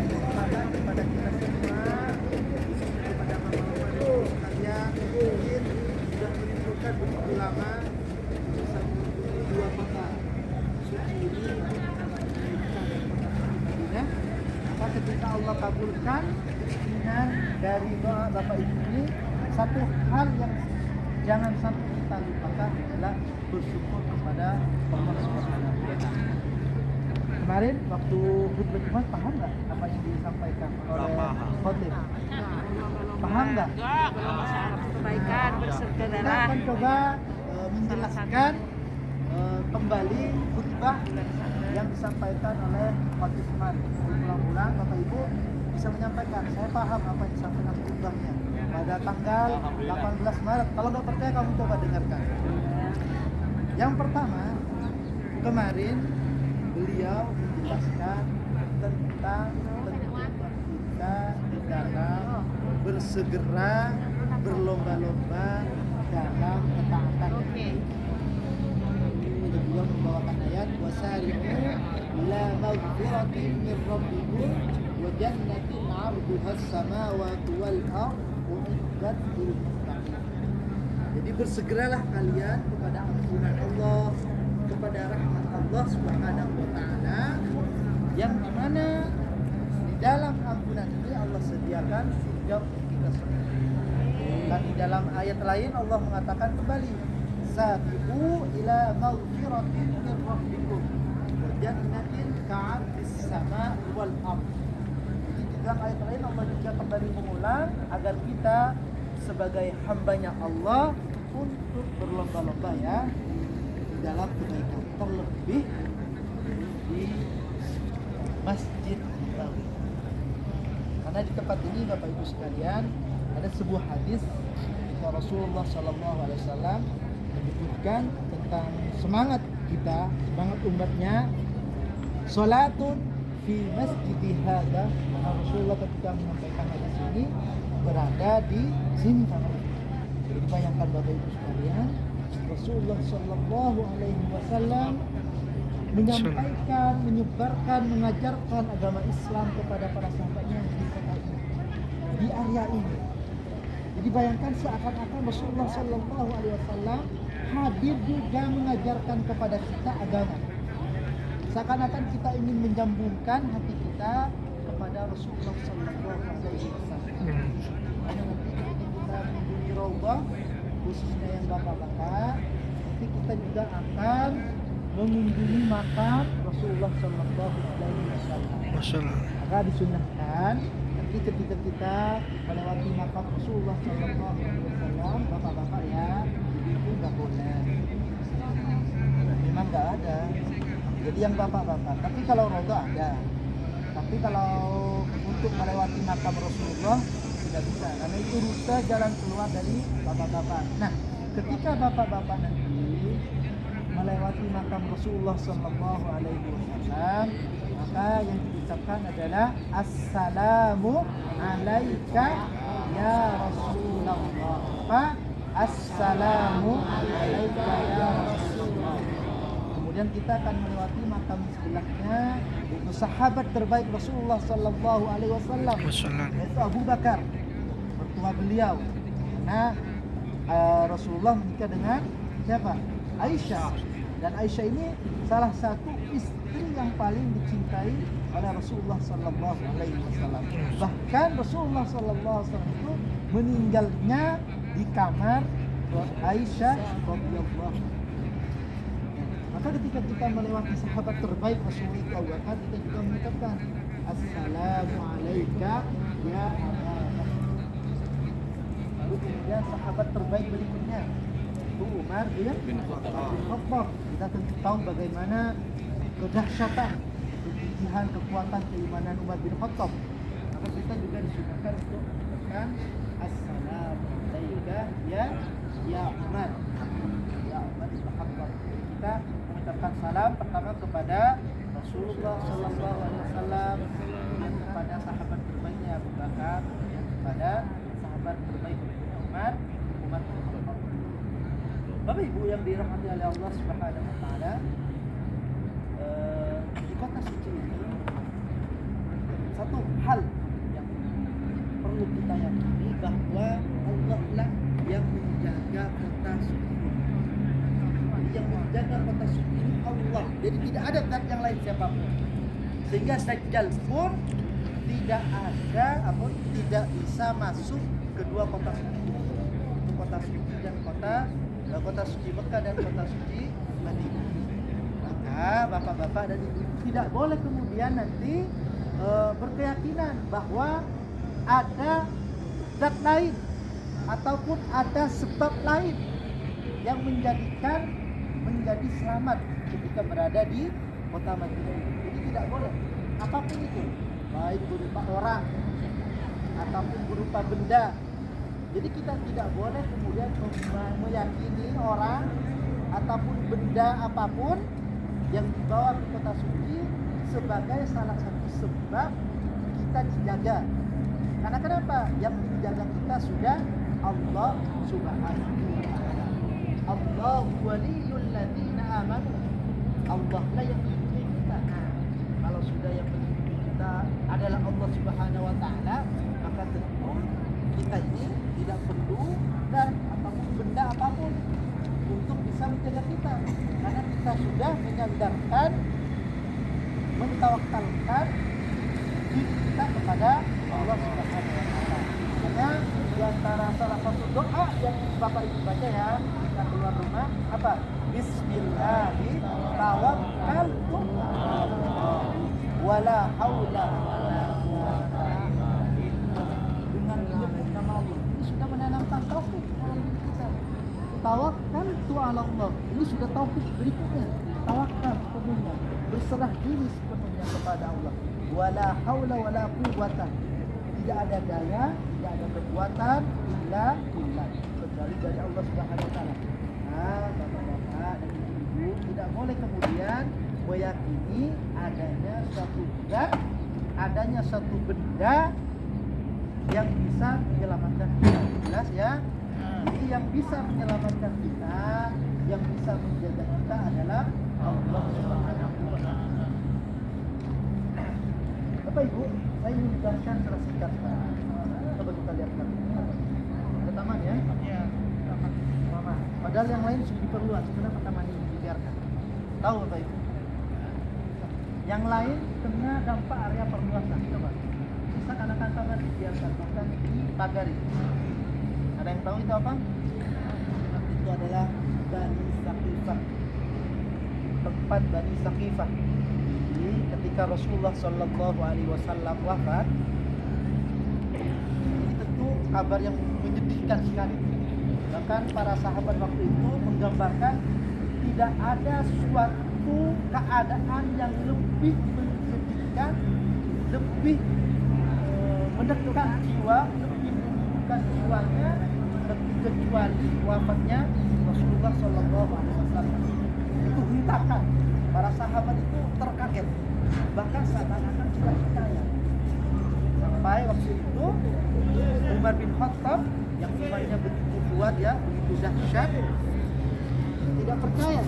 memberikan kesempatan kepada kita semua, kepada mama-mama sekalian, mungkin sudah menimbulkan begitu lama bisa mengunjungi dua kota suci ini, Madinah. Maka ketika Allah kabulkan keinginan dari doa Bapak Ibu ini, satu hal yang jangan sampai kita lupakan adalah bersyukur kepada Allah Subhanahu wa Ta'ala. Kemarin waktu khutbah Jumat paham nggak apa yang disampaikan oleh khotib? Paham nggak? Kebaikan Kita bersegera. akan coba menjelaskan kembali khutbah yang disampaikan oleh khotib Jumat. Ulang-ulang Bapak Ibu bisa menyampaikan, saya paham apa yang disampaikan khutbahnya pada tanggal 18 Maret. Kalau nggak percaya kamu coba dengarkan. Yang pertama, kemarin beliau menjelaskan tentang pentingnya kita di dalam bersegera berlomba-lomba dalam ketaatan. Beliau membawakan ayat wasari'u ila maghfiratin min rabbikum wa jannatin 'arduhas samawati wal ardh uiddat lil muttaqin. Jadi bersegeralah kalian kepada ampunan Allah, kepada rahmat Allah Subhanahu wa Ta'ala, yang dimana di dalam ampunan ini Allah sediakan surga untuk kita semua. Dan di dalam ayat lain Allah mengatakan kembali, sabiqu ila maghfiratin min rabbikum wa jannatin ka'ardis sama wal ardh. Di dalam ayat lain Allah juga kembali mengulang agar kita sebagai hambanya Allah untuk berlomba-lomba ya di dalam kebaikan, terlebih di Masjid Nabawi. Karena di tempat ini Bapak Ibu sekalian ada sebuah hadis ketika Rasulullah SAW menyebutkan tentang semangat kita, semangat umatnya, salatun fi masjidi hadza. Rasulullah ketika menyampaikan hadis ini berada di sini Pak. Jadi bayangkan Bapak Ibu sekalian, Rasulullah Shallallahu Alaihi Wasallam menyampaikan, menyebarkan, mengajarkan agama Islam kepada para sahabatnya di kota ini, di area ini. Jadi bayangkan seakan-akan Rasulullah Shallallahu Alaihi Wasallam hadir juga mengajarkan kepada kita agama. Seakan-akan kita ingin menyambungkan hati kita kepada Rasulullah Shallallahu Alaihi Wasallam. Karena nanti ketika kita mengunjungi Raudhah, khususnya yang bapak-bapak, nanti kita juga akan mengunjungi makam Rasulullah Shallallahu Alaihi Wasallam. Maka disunahkan nanti ketika kita melewati makam Rasulullah Shallallahu Alaihi Wasallam, bapak-bapak ya, itu nggak boleh. Memang nggak ada. Jadi yang bapak-bapak. Tapi kalau Raudhah ada. Tapi kalau untuk melewati makam Rasulullah tidak bisa, karena itu rute jalan keluar dari bapak-bapak. Nah, ketika bapak-bapak nanti melewati makam Rasulullah Sallallahu Alaihi Wasallam, maka yang diucapkan adalah Assalamu alaika ya Rasulullah. Apa? Assalamu alaika ya Rasulullah. Kemudian kita akan melewati makam sebelahnya, yaitu sahabat terbaik Rasulullah Sallallahu Alaihi Wasallam, yaitu Abu Bakar, mertua beliau. Karena Rasulullah menikah dengan siapa? Aisyah. Dan Aisyah ini salah satu istri yang paling dicintai oleh Rasulullah Sallallahu Alaihi Wasallam. Bahkan Rasulullah Sallallahu Alaihi Wasallam itu meninggalnya di kamar Aisyah radhiyallahu. Maka ketika kita melewati sahabat terbaik Rasulullah Abu Bakar, kita juga mengucapkan Assalamu alaika ya Abu Bakar. Lalu kemudian sahabat terbaik berikutnya itu Umar bin Khattab. Kita tentu tahu bagaimana kedahsyatan, kegigihan, kekuatan keimanan Umar bin Khattab. Maka kita juga disunahkan untuk mengucapkan Assalamu alaika ya Umar. Ya Umar bin Khattab. Kita mengucapkan salam pertama kepada Rasulullah Sallallahu Alaihi Wasallam, dan kepada sahabat terbaiknya Abu Bakar, dan kepada sahabat terbaik Umar bin Khattab. Bapak Ibu yang dirahmati oleh Allah Subhanahu Wa Taala, di kota suci ini satu hal yang perlu kita yakini bahwa Allah lah yang menjaga kota suci. Yang menjaga kota suci ini Allah. Jadi tidak ada zat yang lain siapapun. Sehingga Dajjal pun tidak ada tidak bisa masuk kedua kota suci. Itu kota suci dan kota suci Mekah dan kota suci Madinah. Maka bapak-bapak dan ibu tidak boleh kemudian nanti berkeyakinan bahwa ada zat lain ataupun ada sebab lain yang menjadi selamat ketika berada di kota Madinah. Jadi tidak boleh apapun itu, baik berupa orang ataupun berupa benda. Jadi kita tidak boleh kemudian meyakini orang ataupun benda apapun yang dibawa ke kota suci sebagai salah satu sebab kita dijaga. Karena kenapa? Yang menjaga kita sudah Allah Subhanahu wa ta'ala. Allahu waliyul ladzina amanu. Allah lah yang melindungi kita. Kalau sudah yang melindungi kita adalah Allah Subhanahu wa ta'ala, maka tentu kita ini tidak perlu dan ataupun benda apapun untuk bisa menjaga kita. Karena kita sudah menyandarkan, mentawakkalkan diri kita kepada Allah Subhanahu wa ta'ala. Makanya di antara salah satu doa yang Bapak Ibu baca ya kita keluar rumah apa? Bismillahi tawakkaltu wala haula wala quwwata illa dengan menyebut nama Allah. Ini sudah menanamkan tauhid dalam diri kita. Tawakkaltu ala Allah. Ini sudah tauhid berikutnya. Tawakal sepenuhnya, berserah diri sepenuhnya kepada Allah. Wala haula wala quwwata. Tidak ada daya, tidak ada kekuatan illa billah, kecuali dari Allah Subhanahu wa ta'ala. Nah, bapak-bapak dan ibu-ibu tidak boleh kemudian meyakini adanya suatu zat, adanya satu benda yang bisa menyelamatkan kita. Jelas ya? Jadi yang bisa menyelamatkan kita, yang bisa menjaga kita adalah Allah Subhanahu wa ta'ala. Bapak Ibu, saya ingin menjelaskan secara singkat. Coba kita lihat lagi. Ada taman ya? Iya. Taman. Padahal yang lain sudah diperluas. Kenapa taman ini dibiarkan? Tahu Bapak Ibu? Yang lain kena dampak area perluasan. Coba. Bisa anak-anak taman dibiarkan, bahkan dipagari. Ada yang tahu itu apa? Itu adalah Bani Saqifah. Tempat Bani Saqifah. Jadi ketika Rasulullah Shallallahu Alaihi Wasallam wafat, ini tentu kabar yang menyedihkan sekali. Bahkan para sahabat waktu itu menggambarkan tidak ada suatu keadaan yang lebih menyedihkan, lebih menekan jiwa, lebih menekan jiwanya, kecuali wafatnya Rasulullah Shallallahu Alaihi Wasallam. Itu hentakan. Para sahabat itu terkaget, bahkan seakan-akan tidak percaya. Sampai waktu itu Umar bin Khattab yang imannya begitu kuat ya, begitu dahsyat, tidak percaya